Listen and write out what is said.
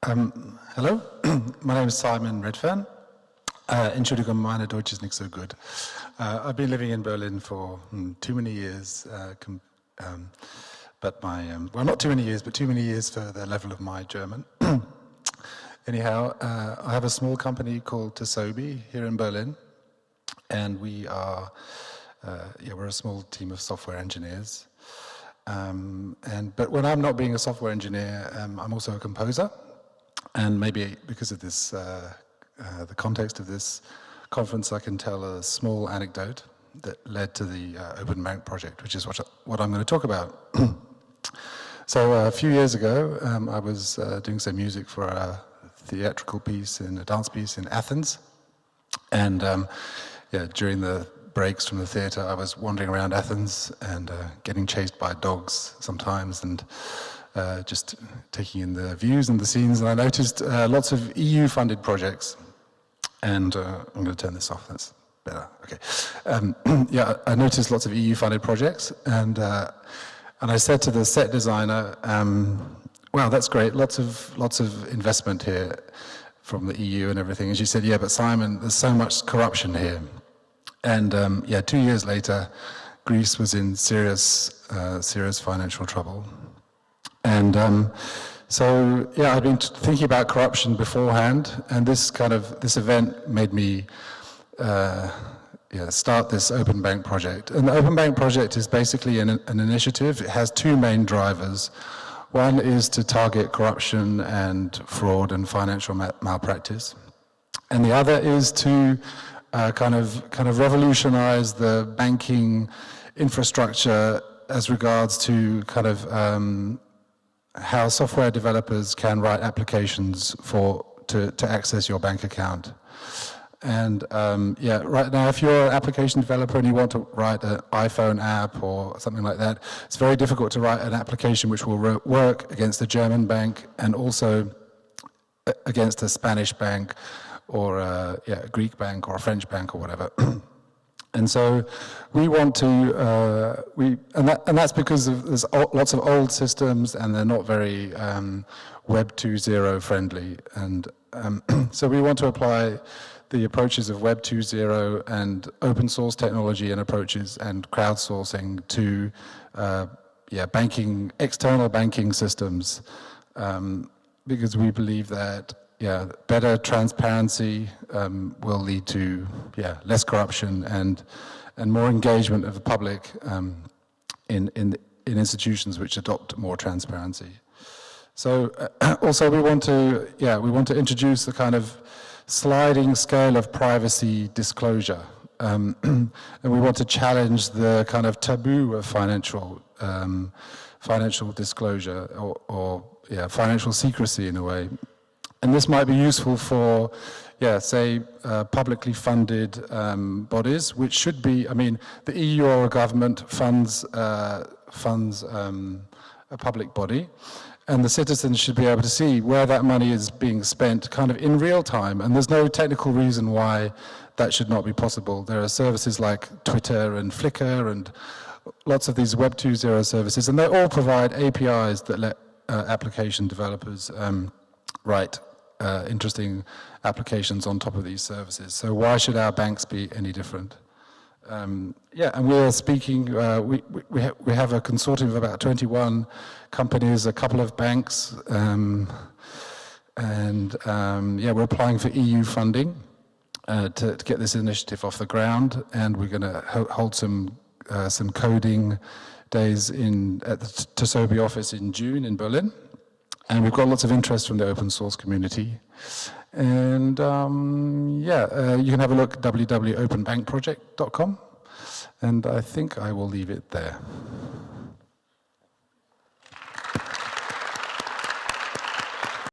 Hello, my name is Simon Redfern. Entschuldigung, meine Deutsch ist nicht so good. I've been living in Berlin for too many years, but well, not too many years, but too many years for the level of my German. Anyhow, I have a small company called Tasobi here in Berlin, and we are, we're a small team of software engineers. But when I'm not being a software engineer, I'm also a composer. And maybe because of this, the context of this conference, I can tell a small anecdote that led to the Open Bank project, which is what I'm going to talk about. So a few years ago, I was doing some music for a theatrical piece, a dance piece in Athens. And during the breaks from the theatre, I was wandering around Athens and getting chased by dogs sometimes, and just taking in the views and the scenes, and I noticed lots of EU-funded projects. And I'm going to turn this off, that's better, okay. I noticed lots of EU-funded projects, and I said to the set designer, wow, that's great, lots of investment here from the EU and everything. And she said, yeah, but Simon, there's so much corruption here. And 2 years later, Greece was in serious financial trouble. And I've been thinking about corruption beforehand, and this event made me start this Open Bank project. And the Open Bank project is basically an initiative. It has two main drivers. One is to target corruption and fraud and financial malpractice, and the other is to kind of revolutionize the banking infrastructure as regards to how software developers can write applications to access your bank account. And right now, if you're an application developer and you want to write an iPhone app or something like that, it's very difficult to write an application which will work against a German bank and also against a Spanish bank or a Greek bank or a French bank or whatever. And so we want to, and that's because there's lots of old systems and they're not very Web 2.0 friendly. And so we want to apply the approaches of Web 2.0 and open source technology and approaches and crowdsourcing to external banking systems, because we believe that better transparency will lead to less corruption and more engagement of the public in institutions which adopt more transparency. So also we want to introduce the kind of sliding scale of privacy disclosure, and we want to challenge the kind of taboo of financial disclosure or financial secrecy in a way. And this might be useful for, say, publicly funded bodies, which should be, the EU or a government funds a public body, and the citizens should be able to see where that money is being spent kind of in real time, and there's no technical reason why that should not be possible. There are services like Twitter and Flickr and lots of these Web 2.0 services, and they all provide APIs that let application developers write interesting applications on top of these services. So why should our banks be any different? And we're speaking, we have a consortium of about 21 companies, a couple of banks, we're applying for EU funding to get this initiative off the ground, and we're going to hold some coding days at the Tasobi office in June in Berlin. And we've got lots of interest from the open source community. And you can have a look at www.openbankproject.com. And I think I will leave it there.